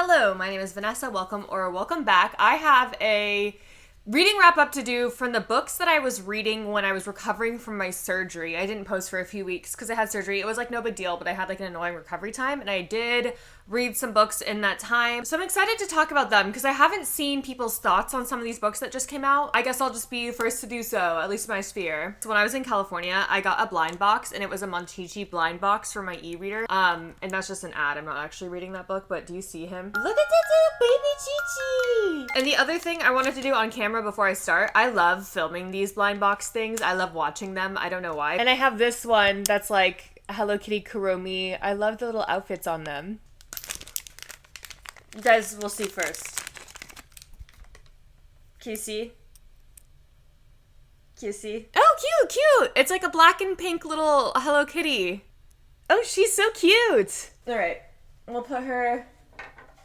Hello, my name is Vanessa. Welcome back. I have a reading wrap up to do from the books that I was reading when I was recovering from my surgery. I didn't post for a few weeks because I had surgery. It was like no big deal, but I had like an annoying recovery time, and I did read some books in that time. So I'm excited to talk about them because I haven't seen people's thoughts on some of these books that just came out. I guess I'll just be first to do so, at least in my sphere. So when I was in California, I got a blind box, and it was a Montichi blind box for my e-reader. And that's just an ad. I'm not actually reading that book, but do you see him? Look at that little baby Chichi! And the other thing I wanted to do on camera before I start, I love filming these blind box things. I love watching them. I don't know why. And I have this one that's like Hello Kitty Kuromi. I love the little outfits on them. You guys will see first. Can you see? Can you see? Oh, cute! It's like a black and pink little Hello Kitty. Oh, she's so cute! Alright, we'll put her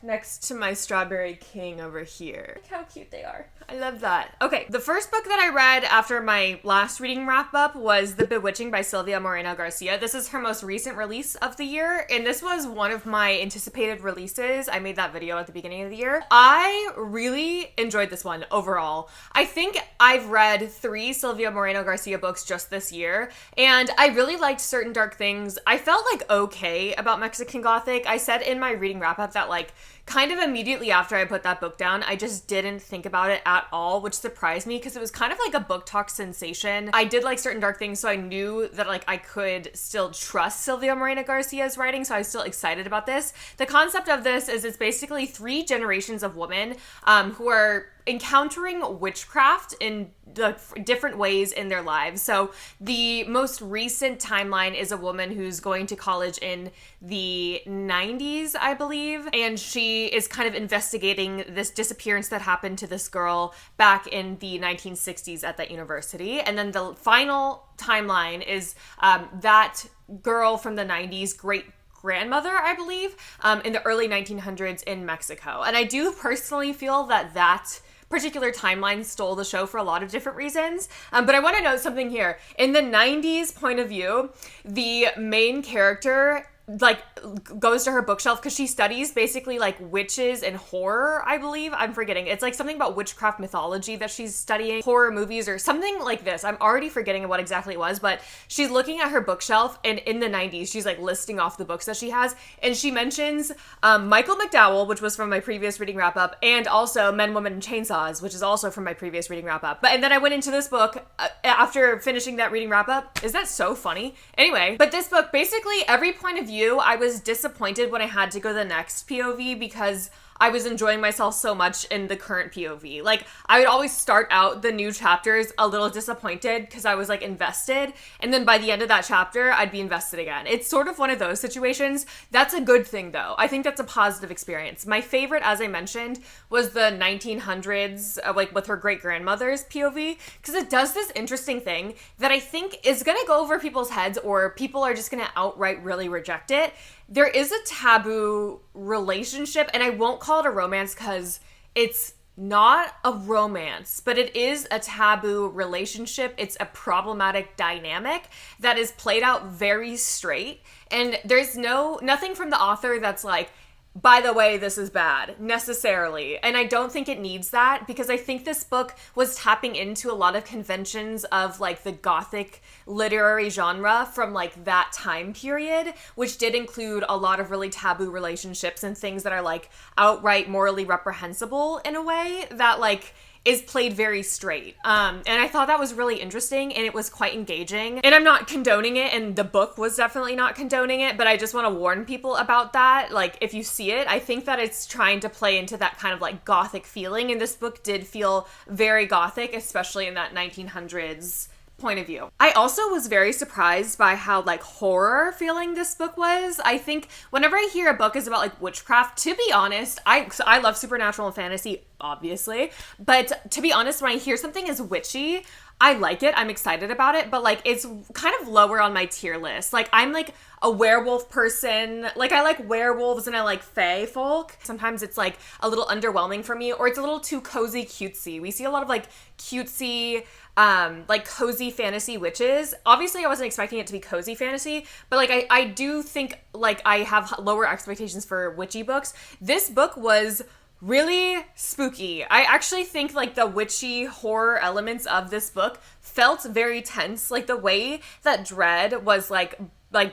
next to my Strawberry King over here. Look how cute they are. I love that. Okay, the first book that I read after my last reading wrap-up was The Bewitching by Silvia Moreno Garcia. This is her most recent release of the year, and this was one of my anticipated releases. I made that video at the beginning of the year. I really enjoyed this one overall. I think I've read 3 Silvia Moreno Garcia books just this year, and I really liked certain dark things. I felt like okay about Mexican Gothic. I said in my reading wrap-up that like kind of immediately after I put that book down, I just didn't think about it at all, which surprised me because it was kind of like a book talk sensation. I did like certain dark things, so I knew that like I could still trust Silvia Moreno Garcia's writing, so I was still excited about this. The concept of this is it's basically 3 generations of women who are encountering witchcraft in different ways in their lives. So the most recent timeline is a woman who's going to college in the 90s, I believe, and she is kind of investigating this disappearance that happened to this girl back in the 1960s at that university. And then the final timeline is that girl from the 90s, great grandmother, I believe, in the early 1900s in Mexico. And I do personally feel that that particular timeline stole the show for a lot of different reasons. But I want to note something here. In the 90s point of view, the main character like goes to her bookshelf because she studies basically like witches and horror, I believe. I'm forgetting. It's like something about witchcraft mythology that she's studying, horror movies or something like this. I'm already forgetting what exactly it was, but she's looking at her bookshelf, and in the 90s, she's like listing off the books that she has, and she mentions Michael McDowell, which was from my previous reading wrap up, and also Men, Women, and Chainsaws, which is also from my previous reading wrap up. And then I went into this book after finishing that reading wrap up. Is that so funny? Anyway, but this book, basically every point of view, I was disappointed when I had to go the next POV because I was enjoying myself so much in the current POV. Like, I would always start out the new chapters a little disappointed because I was like invested, and then by the end of that chapter, I'd be invested again. It's sort of one of those situations. That's a good thing though. I think that's a positive experience. My favorite, as I mentioned, was the 1900s, like with her great-grandmother's POV, because it does this interesting thing that I think is gonna go over people's heads, or people are just gonna outright really reject it. There is a taboo relationship, and I won't call it a romance because it's not a romance, but it is a taboo relationship. It's a problematic dynamic that is played out very straight, and there's nothing from the author that's like, by the way, this is bad, necessarily. And I don't think it needs that, because I think this book was tapping into a lot of conventions of like the Gothic literary genre from like that time period, which did include a lot of really taboo relationships and things that are like outright morally reprehensible in a way that like is played very straight. And I thought that was really interesting, and it was quite engaging. And I'm not condoning it, and the book was definitely not condoning it, but I just want to warn people about that. Like, if you see it, I think that it's trying to play into that kind of like Gothic feeling, and this book did feel very Gothic, especially in that 1900s point of view. I also was very surprised by how like horror feeling this book was. I think whenever I hear a book is about like witchcraft, to be honest, I love supernatural and fantasy, obviously, but to be honest, when I hear something is witchy, I like it. I'm excited about it, but like it's kind of lower on my tier list. Like I'm like a werewolf person. Like I like werewolves and I like fae folk. Sometimes it's like a little underwhelming for me, or it's a little too cozy cutesy. We see a lot of like cutesy like cozy fantasy witches. Obviously I wasn't expecting it to be cozy fantasy, but like I do think like I have lower expectations for witchy books. This book was really spooky. I actually think like the witchy horror elements of this book felt very tense. Like the way that dread was like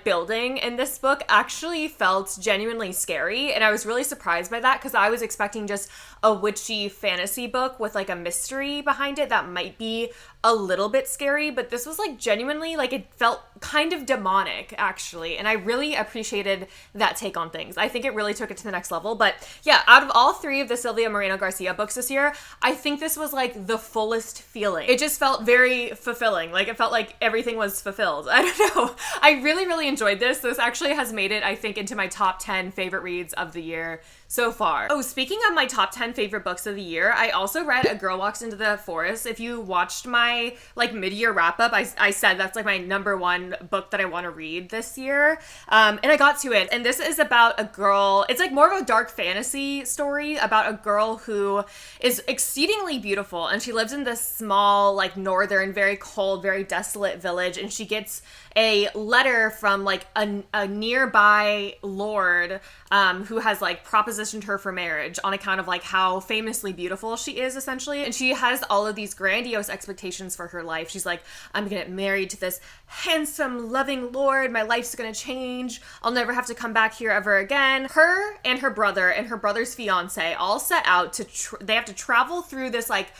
building in this book actually felt genuinely scary, and I was really surprised by that because I was expecting just a witchy fantasy book with like a mystery behind it that might be a little bit scary, but this was like genuinely like it felt kind of demonic actually, and I really appreciated that take on things. I think it really took it to the next level. But yeah, out of all three of the Sylvia Moreno Garcia books this year, I think this was like the fullest feeling. It just felt very fulfilling. Like it felt like everything was fulfilled. I don't know. I really enjoyed this. This actually has made it, I think, into my top 10 favorite reads of the year so far. Oh, speaking of my top 10 favorite books of the year, I also read A Girl Walks into the Forest. If you watched my like mid-year wrap-up, I said that's like my number one book that I want to read this year. And I got to it. And this is about a girl. It's like more of a dark fantasy story about a girl who is exceedingly beautiful. And she lives in this small, like northern, very cold, very desolate village. And she gets a letter from like a nearby lord who has like propositioned her for marriage on account of like how famously beautiful she is essentially. And she has all of these grandiose expectations for her life. She's like, I'm gonna get married to this handsome, loving lord. My life's gonna change. I'll never have to come back here ever again. Her and her brother's fiance all set out to, they have to travel through this like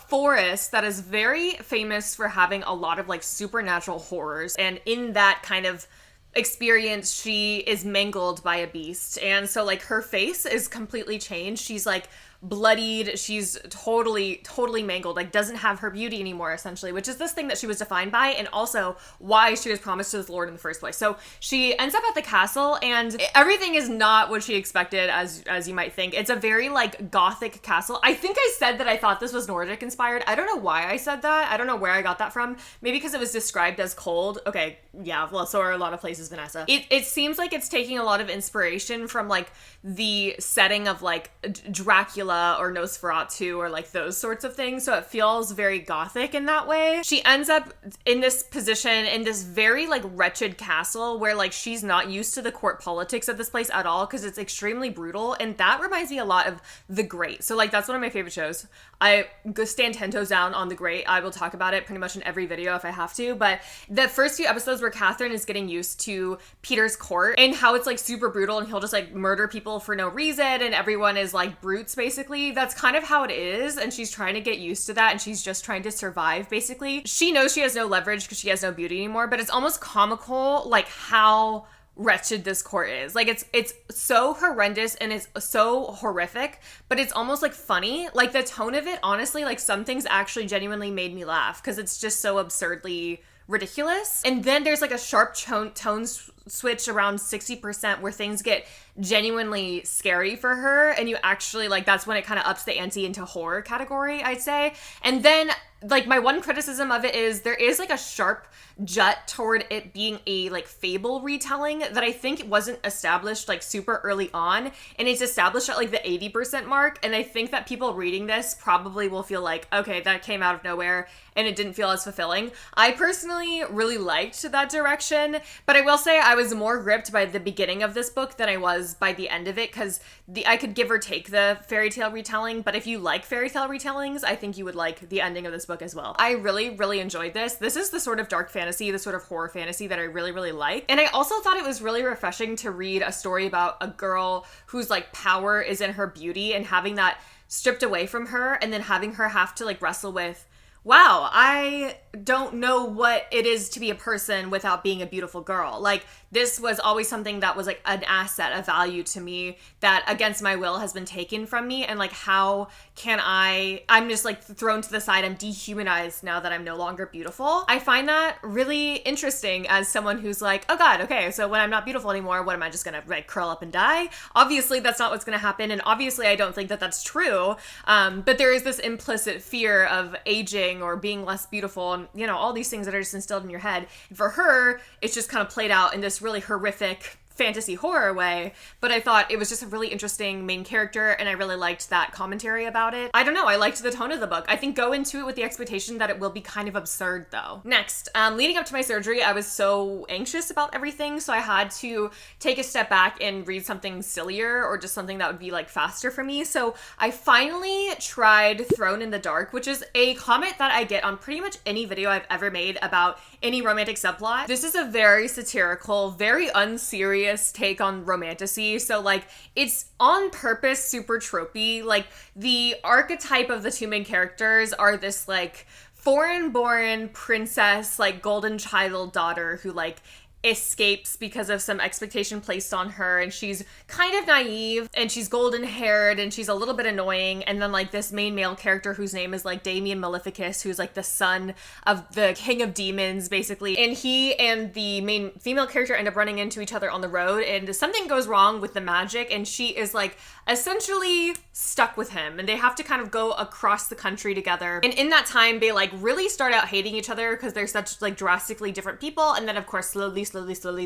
forest that is very famous for having a lot of like supernatural horrors, and in that kind of experience she is mangled by a beast, and so like her face is completely changed. She's like bloodied, she's totally mangled, like doesn't have her beauty anymore essentially, which is this thing that she was defined by, and also why she was promised to this lord in the first place. So she ends up at the castle, and everything is not what she expected, as you might think. It's a very like gothic castle. I think I said that I thought this was Nordic inspired. I don't know why I said that. I don't know where I got that from. Maybe because it was described as cold. Okay, yeah, well, so are a lot of places, Vanessa. It seems like it's taking a lot of inspiration from like the setting of like Dracula or Nosferatu or like those sorts of things, so it feels very gothic in that way. She ends up in this position in this very like wretched castle where like she's not used to the court politics of this place at all because it's extremely brutal, and that reminds me a lot of The Great. So like that's one of my favorite shows. I stand 10 toes down on The Great. I will talk about it pretty much in every video if I have to, but the first few episodes where Catherine is getting used to Peter's court and how it's like super brutal and he'll just like murder people for no reason and everyone is like brutes basically, that's kind of how it is, and she's trying to get used to that, and she's just trying to survive basically. She knows she has no leverage because she has no beauty anymore, but it's almost comical like how wretched this court is. Like it's so horrendous and it's so horrific, but it's almost like funny. Like the tone of it, honestly, like some things actually genuinely made me laugh because it's just so absurdly ridiculous. And then there's like a sharp tone switch around 60% where things get genuinely scary for her, and you actually like, that's when it kind of ups the ante into horror category, I'd say. And then like my one criticism of it is there is like a sharp jut toward it being a like fable retelling that I think wasn't established like super early on, and it's established at like the 80% mark, and I think that people reading this probably will feel like, okay, that came out of nowhere and it didn't feel as fulfilling. I personally really liked that direction, but I will say I was more gripped by the beginning of this book than I was by the end of it, because I could give or take the fairy tale retelling, but if you like fairy tale retellings, I think you would like the ending of this book as well. I really enjoyed this. This is the sort of dark fantasy, the sort of horror fantasy that I really like. And I also thought it was really refreshing to read a story about a girl whose like power is in her beauty and having that stripped away from her, and then having her have to like wrestle with, wow, I don't know what it is to be a person without being a beautiful girl. Like, this was always something that was like an asset, a value to me that against my will has been taken from me. And like, how can I'm just like thrown to the side. I'm dehumanized now that I'm no longer beautiful. I find that really interesting as someone who's like, oh God, okay, so when I'm not beautiful anymore, what am I just gonna like curl up and die? Obviously that's not what's gonna happen. And obviously I don't think that that's true. But there is this implicit fear of aging or being less beautiful and, you know, all these things that are just instilled in your head. And for her, it's just kind of played out in this really horrific fantasy horror way, but I thought it was just a really interesting main character, and I really liked that commentary about it. I don't know, I liked the tone of the book. I think go into it with the expectation that it will be kind of absurd though. Next, leading up to my surgery, I was so anxious about everything, so I had to take a step back and read something sillier or just something that would be like faster for me. So I finally tried Thrown in the Dark, which is a comment that I get on pretty much any video I've ever made about any romantic subplot. This is a very satirical, very unserious take on romantasy. So like, it's on purpose super tropey. Like, the archetype of the two main characters are this like foreign-born princess, like golden child daughter who like escapes because of some expectation placed on her, and she's kind of naive and she's golden haired and she's a little bit annoying. And then like this main male character whose name is like Damien Maleficus, who's like the son of the king of demons basically, and he and the main female character end up running into each other on the road, and something goes wrong with the magic and she is like essentially stuck with him, and they have to kind of go across the country together. And in that time they like really start out hating each other because they're such like drastically different people, and then of course slowly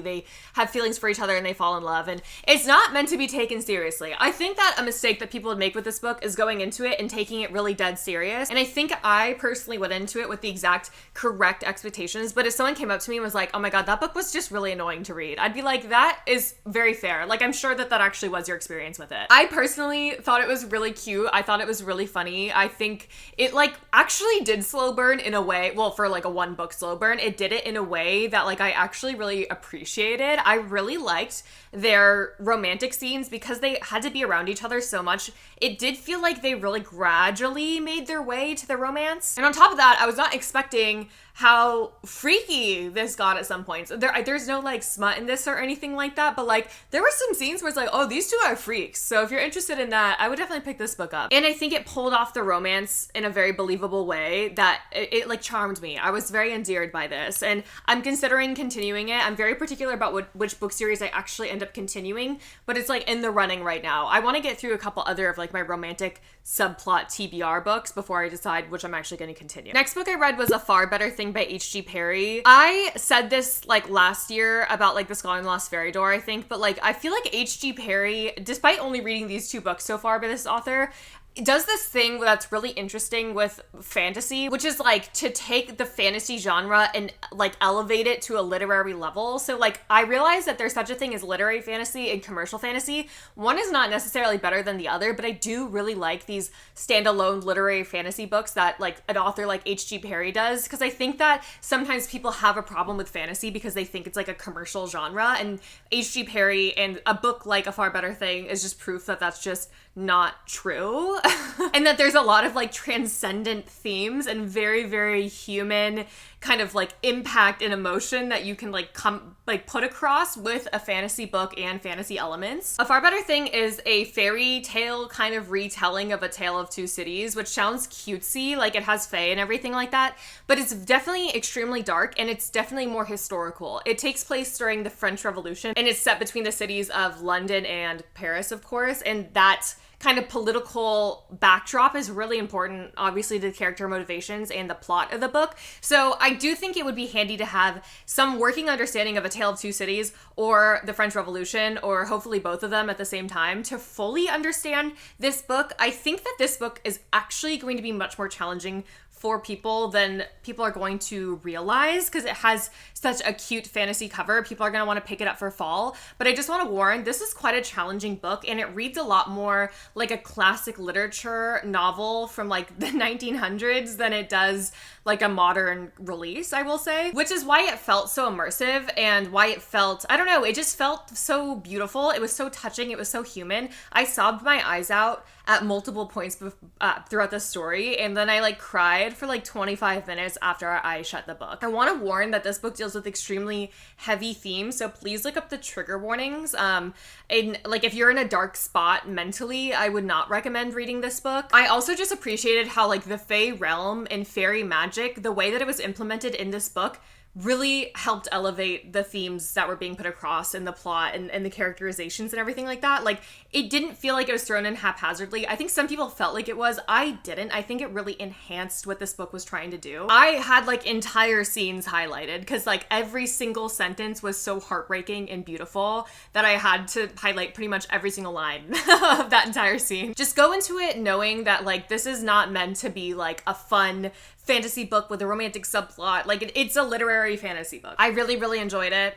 they have feelings for each other and they fall in love. And it's not meant to be taken seriously. I think that a mistake that people would make with this book is going into it and taking it really dead serious. And I think I personally went into it with the exact correct expectations, but if someone came up to me and was like, oh my God, that book was just really annoying to read, I'd be like, that is very fair. Like, I'm sure that that actually was your experience with it. I personally thought it was really cute. I thought it was really funny. I think it like actually did slow burn in a way, well, for like a one book slow burn, it did it in a way that like I actually really appreciated. I really liked their romantic scenes because they had to be around each other so much. It did feel like they really gradually made their way to the romance. And on top of that, I was not expecting how freaky this got at some points. There's no like smut in this or anything like that, but like there were some scenes where it's like, oh, these two are freaks. So if you're interested in that, I would definitely pick this book up. And I think it pulled off the romance in a very believable way that it like charmed me. I was very endeared by this, and I'm considering continuing it. I'm very particular about which book series I actually end up continuing, but it's like in the running right now. I want to get through a couple other of like my romantic subplot TBR books before I decide which I'm actually going to continue. Next book I read was A Far Better Thing by H.G. Perry. I said this like last year about like The Scholar in the Lost Fairy Door, I think, but like I feel like H.G. Perry, despite only reading these two books so far by this author, does this thing that's really interesting with fantasy, which is like to take the fantasy genre and like elevate it to a literary level. So like I realize that there's such a thing as literary fantasy and commercial fantasy. One is not necessarily better than the other, but I do really like these standalone literary fantasy books that like an author like H.G. Perry does, because I think that sometimes people have a problem with fantasy because they think it's like a commercial genre, and H.G. Perry and a book like A Far Better Thing is just proof that that's just not true. And that there's a lot of like transcendent themes and very, very human kind of like impact and emotion that you can like put across with a fantasy book and fantasy elements. A Far Better Thing is a fairy tale kind of retelling of A Tale of Two Cities, which sounds cutesy, like it has fae and everything like that, but it's definitely extremely dark and it's definitely more historical. It takes place during the French Revolution and it's set between the cities of London and Paris, of course, and that kind of political backdrop is really important, obviously, to the character motivations and the plot of the book. So I do think it would be handy to have some working understanding of A Tale of Two Cities or the French Revolution, or hopefully both of them at the same time, to fully understand this book. I think that this book is actually going to be much more challenging for people than people are going to realize, because it has such a cute fantasy cover. People are going to want to pick it up for fall. But I just want to warn, this is quite a challenging book, and it reads a lot more like a classic literature novel from like the 1900s than it does like a modern release, I will say, which is why it felt so immersive and why it felt, I don't know, it just felt so beautiful. It was so touching. It was so human. I sobbed my eyes out at multiple points throughout the story, and then I like cried cried for like 25 minutes after I shut the book. I want to warn that this book deals with extremely heavy themes, so please look up the trigger warnings. Like if you're in a dark spot mentally, I would not recommend reading this book. I also just appreciated how like the Fae realm and fairy magic, the way that it was implemented in this book, really helped elevate the themes that were being put across in the plot and the characterizations and everything like that. Like, it didn't feel like it was thrown in haphazardly. I think some people felt like it was. I didn't. I think it really enhanced what this book was trying to do. I had like entire scenes highlighted because like every single sentence was so heartbreaking and beautiful that I had to highlight pretty much every single line of that entire scene. Just go into it knowing that like this is not meant to be like a fun fantasy book with a romantic subplot. Like it's a literary fantasy book. I really, really enjoyed it.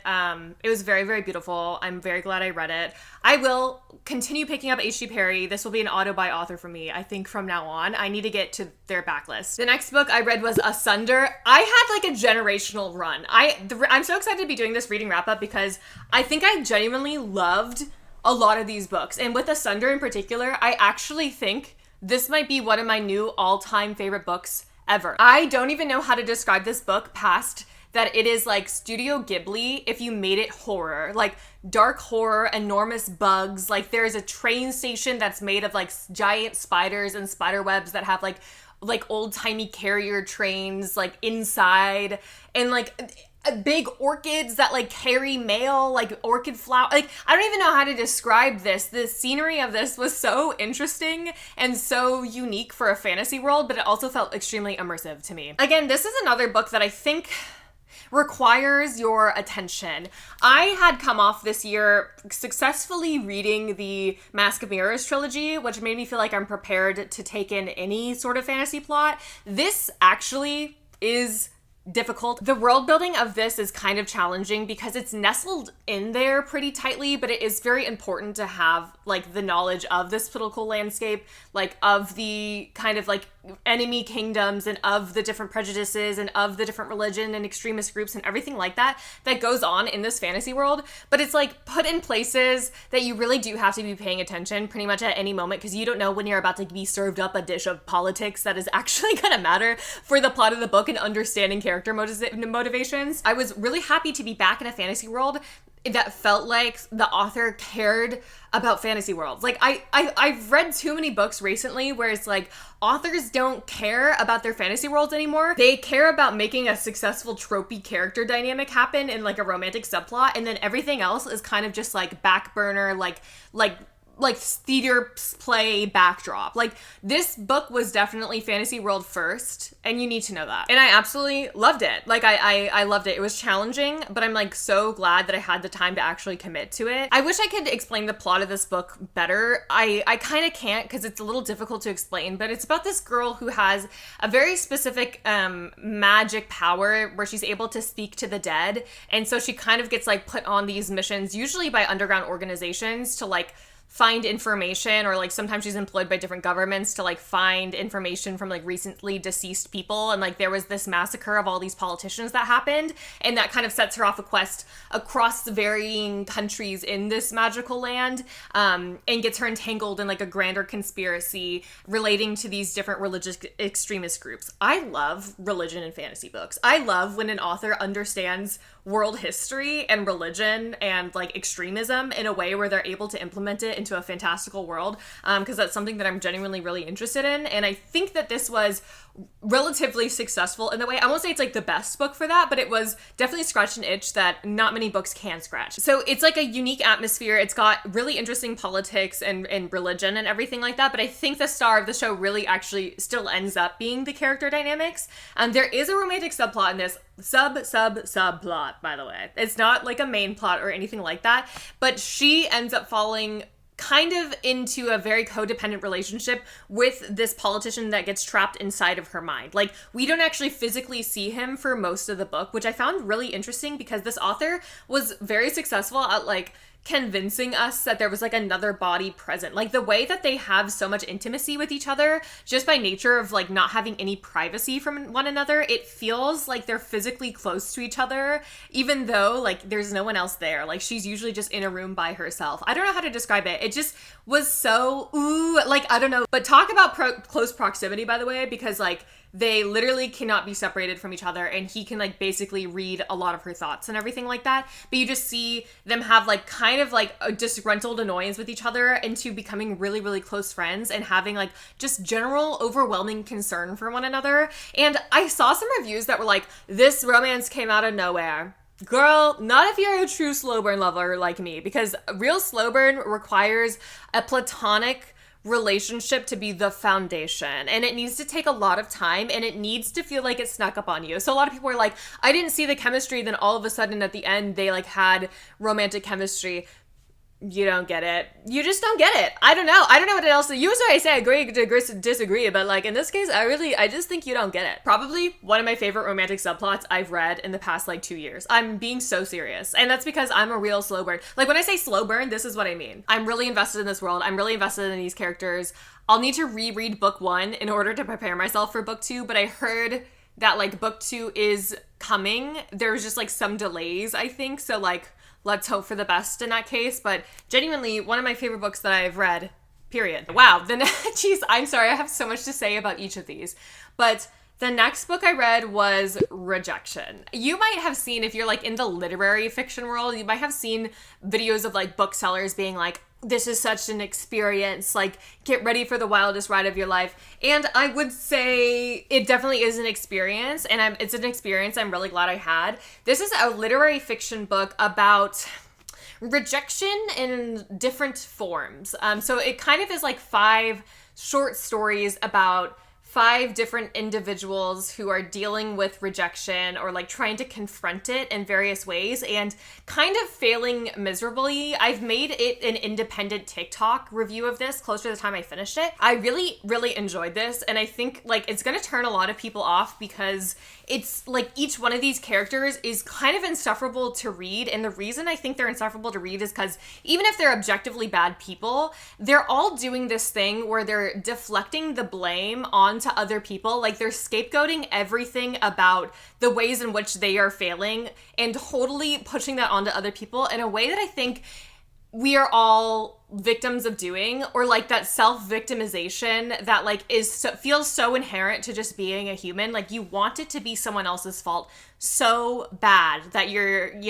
It was very, very beautiful. I'm very glad I read it. I will continue picking up H.G. Perry. This will be an auto buy author for me, I think, from now on. I need to get to their backlist. The next book I read was Asunder. I had like a generational run. I'm so excited to be doing this reading wrap up because I think I genuinely loved a lot of these books. And with Asunder in particular, I actually think this might be one of my new all-time favorite books ever. I don't even know how to describe this book past that it is like Studio Ghibli if you made it horror. Like dark horror, enormous bugs. Like there's a train station that's made of like giant spiders and spider webs that have like old-timey carrier trains like inside, and like big orchids that like carry mail, like orchid flower. Like I don't even know how to describe this. The scenery of this was so interesting and so unique for a fantasy world, but it also felt extremely immersive to me. Again, this is another book that I think requires your attention. I had come off this year successfully reading the Mask of Mirrors trilogy, which made me feel like I'm prepared to take in any sort of fantasy plot. This actually is difficult. The world building of this is kind of challenging because it's nestled in there pretty tightly, but it is very important to have like the knowledge of this political landscape, like of the kind of like enemy kingdoms and of the different prejudices and of the different religion and extremist groups and everything like that goes on in this fantasy world. But it's like put in places that you really do have to be paying attention pretty much at any moment, because you don't know when you're about to be served up a dish of politics that is actually gonna matter for the plot of the book and understanding character motivations. I was really happy to be back in a fantasy world that felt like the author cared about fantasy worlds. Like I've read too many books recently where it's like authors don't care about their fantasy worlds anymore. They care about making a successful tropey character dynamic happen in like a romantic subplot, and then everything else is kind of just like back burner, like theater play backdrop. Like this book was definitely fantasy world first, and you need to know that. And I absolutely loved it. Like I loved it. It was challenging, but I'm like so glad that I had the time to actually commit to it. I wish I could explain the plot of this book better. I kind of can't because it's a little difficult to explain, but it's about this girl who has a very specific magic power where she's able to speak to the dead. And so she kind of gets like put on these missions, usually by underground organizations, to like find information, or like sometimes she's employed by different governments to like find information from like recently deceased people. And like there was this massacre of all these politicians that happened, and that kind of sets her off a quest across the varying countries in this magical land, and gets her entangled in like a grander conspiracy relating to these different religious extremist groups. I love religion in fantasy books. I love when an author understands world history and religion and like extremism in a way where they're able to implement it into a fantastical world, because that's something that I'm genuinely really interested in. And I think that this was relatively successful in the way. I won't say it's like the best book for that, but it was definitely scratched an itch that not many books can scratch. So it's like a unique atmosphere. It's got really interesting politics and religion and everything like that, but I think the star of the show really actually still ends up being the character dynamics. There is a romantic subplot in this, subplot, by the way. It's not like a main plot or anything like that, but she ends up falling kind of into a very codependent relationship with this politician that gets trapped inside of her mind. Like, we don't actually physically see him for most of the book, which I found really interesting because this author was very successful at like convincing us that there was like another body present. Like the way that they have so much intimacy with each other just by nature of like not having any privacy from one another, it feels like they're physically close to each other even though like there's no one else there. Like she's usually just in a room by herself. I don't know how to describe it. It just was so like I don't know. But talk about close proximity, by the way, because like they literally cannot be separated from each other, and he can like basically read a lot of her thoughts and everything like that. But you just see them have like kind of like a disgruntled annoyance with each other into becoming really, really close friends and having like just general overwhelming concern for one another. And I saw some reviews that were like, this romance came out of nowhere. Girl, not if you're a true slow burn lover like me, because real slow burn requires a platonic relationship to be the foundation, and it needs to take a lot of time, and it needs to feel like it snuck up on you. So a lot of people are like, I didn't see the chemistry, then all of a sudden at the end they like had romantic chemistry. You don't get it. You just don't get it. I don't know what else. Usually I say agree to disagree, but like in this case, I just think you don't get it. Probably one of my favorite romantic subplots I've read in the past like 2 years. I'm being so serious. And that's because I'm a real slow burn. Like when I say slow burn, this is what I mean. I'm really invested in this world. I'm really invested in these characters. I'll need to reread book 1 in order to prepare myself for book 2, but I heard that like book 2 is coming. There's just like some delays, I think. So like, let's hope for the best in that case. But genuinely, one of my favorite books that I've read, period. Wow. Geez, I'm sorry. I have so much to say about each of these. But the next book I read was Rejection. You might have seen, if you're like in the literary fiction world, you might have seen videos of like booksellers being like, this is such an experience, like get ready for the wildest ride of your life. And I would say it definitely is an experience, and it's an experience I'm really glad I had. This is a literary fiction book about rejection in different forms. So it kind of is like 5 short stories about 5 different individuals who are dealing with rejection or like trying to confront it in various ways and kind of failing miserably. I've made it an independent TikTok review of this closer to the time I finished it. I really, really enjoyed this, and I think like it's gonna turn a lot of people off because it's like each one of these characters is kind of insufferable to read. And the reason I think they're insufferable to read is because even if they're objectively bad people, they're all doing this thing where they're deflecting the blame onto other people. Like they're scapegoating everything about the ways in which they are failing and totally pushing that onto other people in a way that I think we are all victims of doing, or like that self-victimization that like feels so inherent to just being a human. Like you want it to be someone else's fault so bad that you're,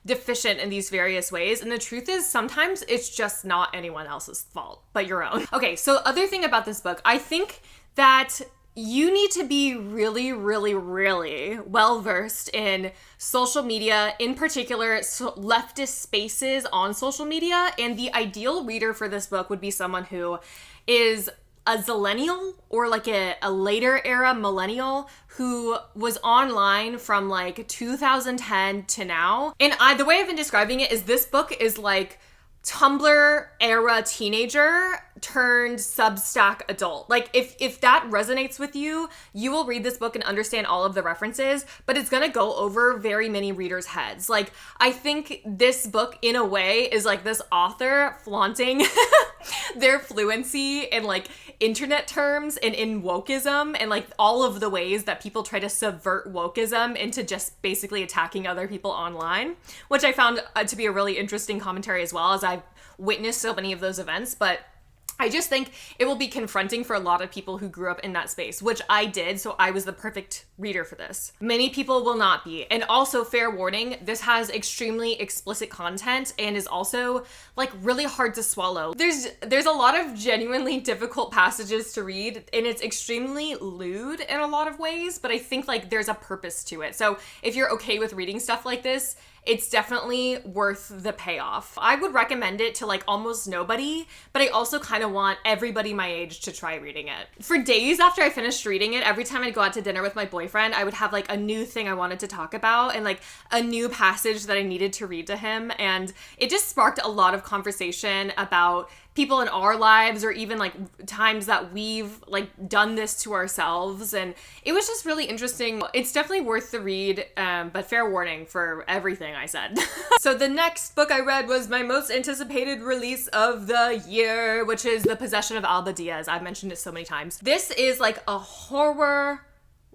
deficient in these various ways. And the truth is sometimes it's just not anyone else's fault, but your own. Okay, so other thing about this book, I think that you need to be really, really, really well-versed in social media, in particular leftist spaces on social media. And the ideal reader for this book would be someone who is a zillennial or like a later era millennial who was online from like 2010 to now. And the way I've been describing it is this book is like Tumblr era teenager turned Substack adult. Like if that resonates with you, you will read this book and understand all of the references, but it's gonna go over very many readers' heads. Like I think this book in a way is like this author flaunting their fluency in like internet terms and in wokeism and like all of the ways that people try to subvert wokeism into just basically attacking other people online, which I found to be a really interesting commentary as well, as I've witnessed so many of those events. But I just think it will be confronting for a lot of people who grew up in that space, which I did, so I was the perfect reader for this. Many people will not be. And also, fair warning, this has extremely explicit content and is also like really hard to swallow. There's a lot of genuinely difficult passages to read, and it's extremely lewd in a lot of ways, but I think like there's a purpose to it. So if you're okay with reading stuff like this, it's definitely worth the payoff. I would recommend it to like almost nobody, but I also kind of want everybody my age to try reading it. For days after I finished reading it, every time I'd go out to dinner with my boyfriend, I would have like a new thing I wanted to talk about and like a new passage that I needed to read to him. And it just sparked a lot of conversation about people in our lives, or even like times that we've like done this to ourselves. And it was just really interesting. It's definitely worth the read, but fair warning for everything I said. So the next book I read was my most anticipated release of the year, which is The Possession of Alba Diaz. I've mentioned it so many times. This is like a horror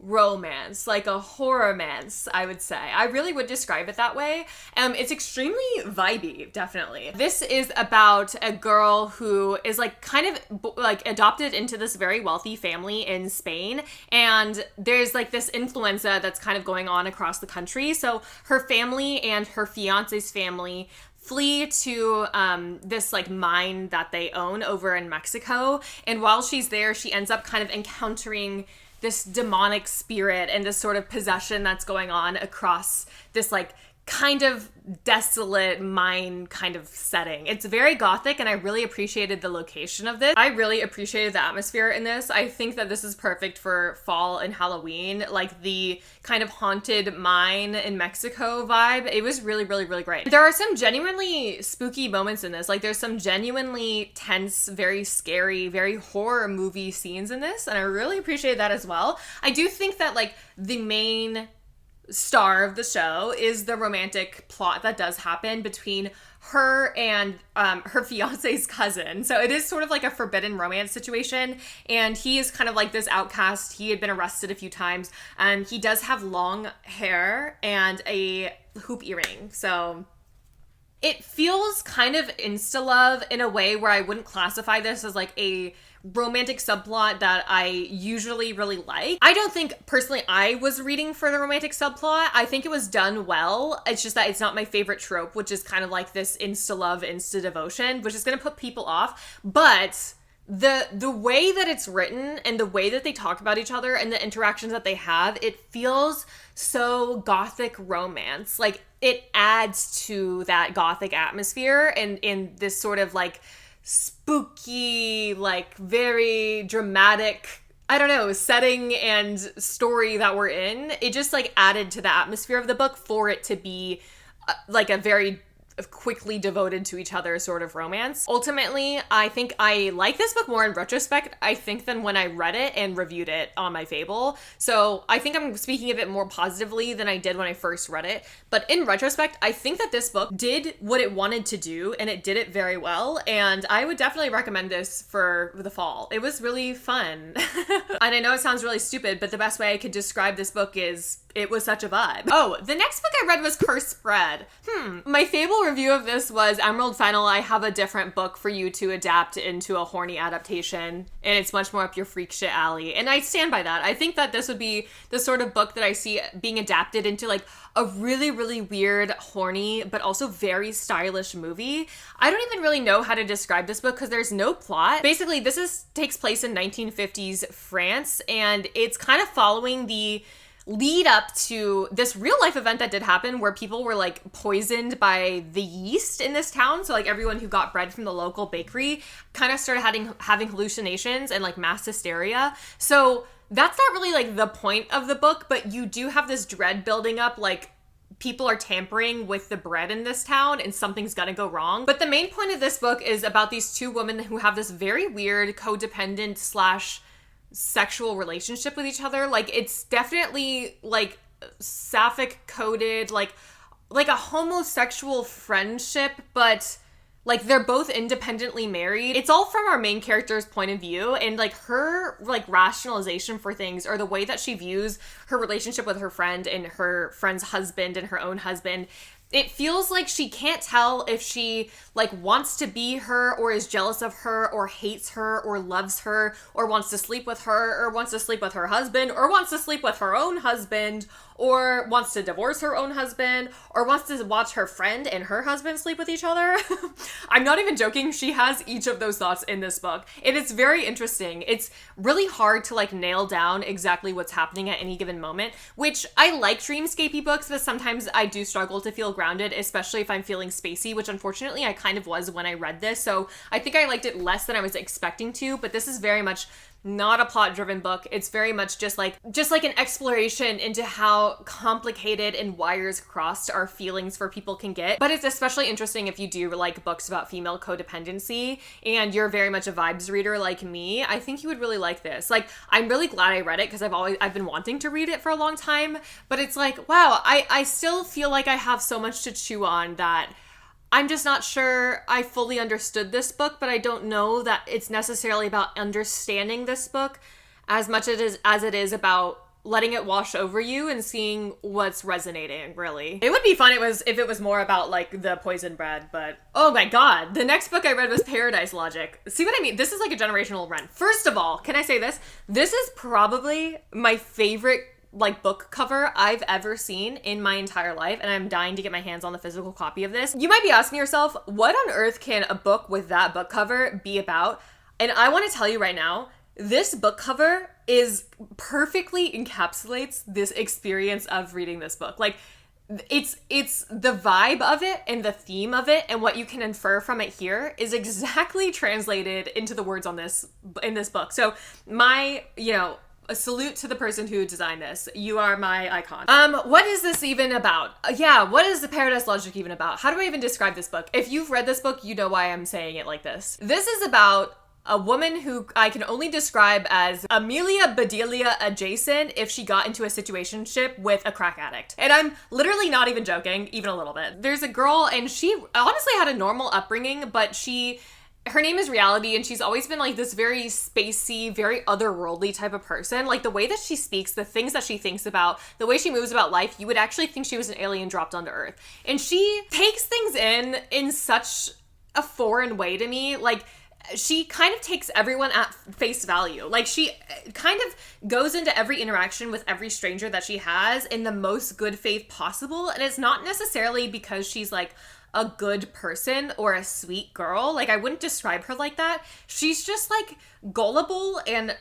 romance, like a horror-mance, I would say. I really would describe it that way. It's extremely vibey, definitely. This is about a girl who is like kind of like adopted into this very wealthy family in Spain, and there's like this influenza that's kind of going on across the country. So her family and her fiance's family flee to this like mine that they own over in Mexico, and while she's there, she ends up kind of encountering this demonic spirit and this sort of possession that's going on across this like kind of desolate mine kind of setting. It's very gothic, and I really appreciated the location of this. I really appreciated the atmosphere in this. I think that this is perfect for fall and Halloween, like the kind of haunted mine in Mexico vibe. It was really, really, really great. There are some genuinely spooky moments in this. Like there's some genuinely tense, very scary, very horror movie scenes in this, and I really appreciated that as well. I do think that like the main star of the show is the romantic plot that does happen between her and her fiance's cousin. So it is sort of like a forbidden romance situation, and he is kind of like this outcast. He had been arrested a few times, and he does have long hair and a hoop earring. So it feels kind of insta-love in a way where I wouldn't classify this as like a romantic subplot that I usually really like. I don't think personally I was reading for the romantic subplot. I think it was done well. It's just that it's not my favorite trope, which is kind of like this insta-love, insta-devotion, which is going to put people off. But the way that it's written and the way that they talk about each other and the interactions that they have, it feels so gothic romance. Like it adds to that gothic atmosphere and in this sort of like spooky, like very dramatic, I don't know, setting and story that we're in. It just like added to the atmosphere of the book for it to be like a very quickly devoted to each other sort of romance. Ultimately, I think I like this book more in retrospect, I think, than when I read it and reviewed it on my Fable. So I think I'm speaking of it more positively than I did when I first read it. But in retrospect, I think that this book did what it wanted to do, and it did it very well. And I would definitely recommend this for the fall. It was really fun. And I know it sounds really stupid, but the best way I could describe this book is it was such a vibe. Oh, the next book I read was Cursed Bread. My Fable review of this was Emerald Fennel. I have a different book for you to adapt into a horny adaptation, and it's much more up your freak shit alley. And I stand by that. I think that this would be the sort of book that I see being adapted into like a really, really weird, horny, but also very stylish movie. I don't even really know how to describe this book because there's no plot. Basically, this takes place in 1950s France, and it's kind of following the lead up to this real life event that did happen where people were like poisoned by the yeast in this town. So like everyone who got bread from the local bakery kind of started having hallucinations and like mass hysteria. So that's not really like the point of the book, but you do have this dread building up, like people are tampering with the bread in this town and something's gonna go wrong. But the main point of this book is about these two women who have this very weird codependent / sexual relationship with each other. Like it's definitely like sapphic coded, like a homosexual friendship, but like they're both independently married. It's all from our main character's point of view, and like her like rationalization for things, or the way that she views her relationship with her friend and her friend's husband and her own husband. It feels like she can't tell if she like wants to be her or is jealous of her or hates her or loves her or wants to sleep with her or wants to sleep with her husband or wants to sleep with her own husband or wants to divorce her own husband or wants to watch her friend and her husband sleep with each other. I'm not even joking. She has each of those thoughts in this book. And it's very interesting. It's really hard to like nail down exactly what's happening at any given moment, which I like dreamscapey books, but sometimes I do struggle to feel grounded, especially if I'm feeling spacey, which unfortunately I kind of was when I read this. So I think I liked it less than I was expecting to, but this is very much not a plot-driven book. It's very much just like an exploration into how complicated and wires crossed our feelings for people can get. But it's especially interesting if you do like books about female codependency and you're very much a vibes reader like me. I think you would really like this. Like, I'm really glad I read it because I've been wanting to read it for a long time, but it's like, wow, I still feel like I have so much to chew on that I'm just not sure I fully understood this book, but I don't know that it's necessarily about understanding this book as much as it is about letting it wash over you and seeing what's resonating, really. It would be fun if it was more about like the poison bread, but oh my god. The next book I read was Paradise Logic. See what I mean? This is like a generational run. First of all, can I say this? This is probably my favorite like book cover I've ever seen in my entire life, and I'm dying to get my hands on the physical copy of this. You might be asking yourself, what on earth can a book with that book cover be about? And I want to tell you right now, this book cover perfectly encapsulates this experience of reading this book. Like, it's the vibe of it and the theme of it and what you can infer from it here is exactly translated into the words in this book. So a salute to the person who designed this. You are my icon. What is this even about? What is the Paradise Logic even about? How do I even describe this book? If you've read this book, you know why I'm saying it like this. This is about a woman who I can only describe as Amelia Bedelia adjacent if she got into a situationship with a crack addict. And I'm literally not even joking, even a little bit. There's a girl and she honestly had a normal upbringing, but her name is Reality, and she's always been like this very spacey, very otherworldly type of person. Like the way that she speaks, the things that she thinks about, the way she moves about life, you would actually think she was an alien dropped onto Earth. And she takes things in such a foreign way to me. Like, she kind of takes everyone at face value. Like, she kind of goes into every interaction with every stranger that she has in the most good faith possible. And it's not necessarily because she's like a good person or a sweet girl. Like, I wouldn't describe her like that. She's just like gullible and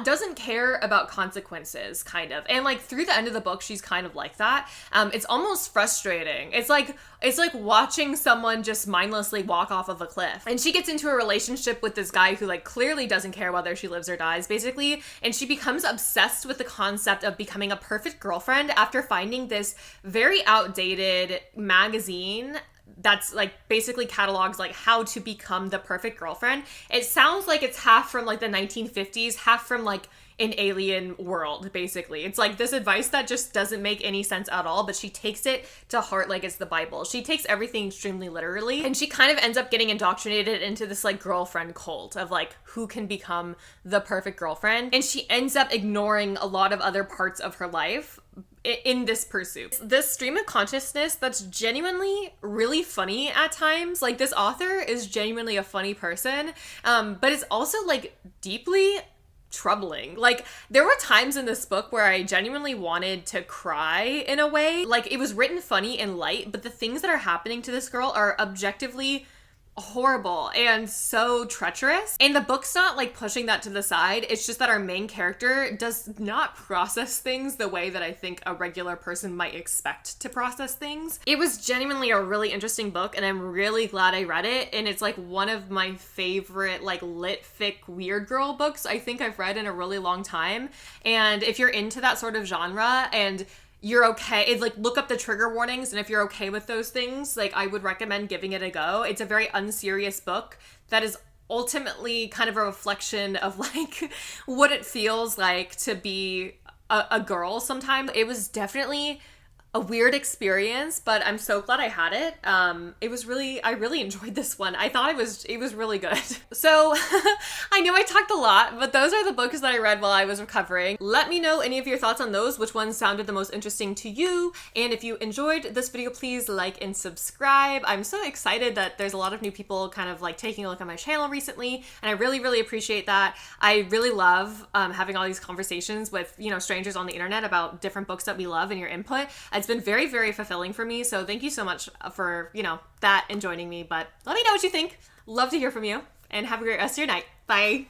doesn't care about consequences, kind of. And like through the end of the book, she's kind of like that. It's almost frustrating. It's like watching someone just mindlessly walk off of a cliff. And she gets into a relationship with this guy who like clearly doesn't care whether she lives or dies, basically. And she becomes obsessed with the concept of becoming a perfect girlfriend after finding this very outdated magazine that's like basically catalogs like how to become the perfect girlfriend. It sounds like it's half from like the 1950s, half from like an alien world, basically. It's like this advice that just doesn't make any sense at all, but she takes it to heart like it's the Bible. She takes everything extremely literally, and she kind of ends up getting indoctrinated into this like girlfriend cult of like who can become the perfect girlfriend. And she ends up ignoring a lot of other parts of her life in this pursuit. This stream of consciousness that's genuinely really funny at times. Like, this author is genuinely a funny person, but it's also like deeply troubling. Like, there were times in this book where I genuinely wanted to cry in a way. Like, it was written funny and light, but the things that are happening to this girl are objectively horrible and so treacherous. And the book's not like pushing that to the side. It's just that our main character does not process things the way that I think a regular person might expect to process things. It was genuinely a really interesting book, and I'm really glad I read it. And it's like one of my favorite like lit fic weird girl books I think I've read in a really long time. And if you're into that sort of genre and you're okay, it's like, look up the trigger warnings, and if you're okay with those things, like, I would recommend giving it a go. It's a very unserious book that is ultimately kind of a reflection of like what it feels like to be a girl sometimes. It was definitely a weird experience, but I'm so glad I had it. I really enjoyed this one. I thought it was really good. So I know I talked a lot, but those are the books that I read while I was recovering. Let me know any of your thoughts on those, which ones sounded the most interesting to you. And if you enjoyed this video, please like and subscribe. I'm so excited that there's a lot of new people kind of like taking a look at my channel recently, and I really, really appreciate that. I really love having all these conversations with, strangers on the internet about different books that we love and your input. It's been very, very fulfilling for me. So thank you so much for, that and joining me. But let me know what you think. Love to hear from you, and have a great rest of your night. Bye.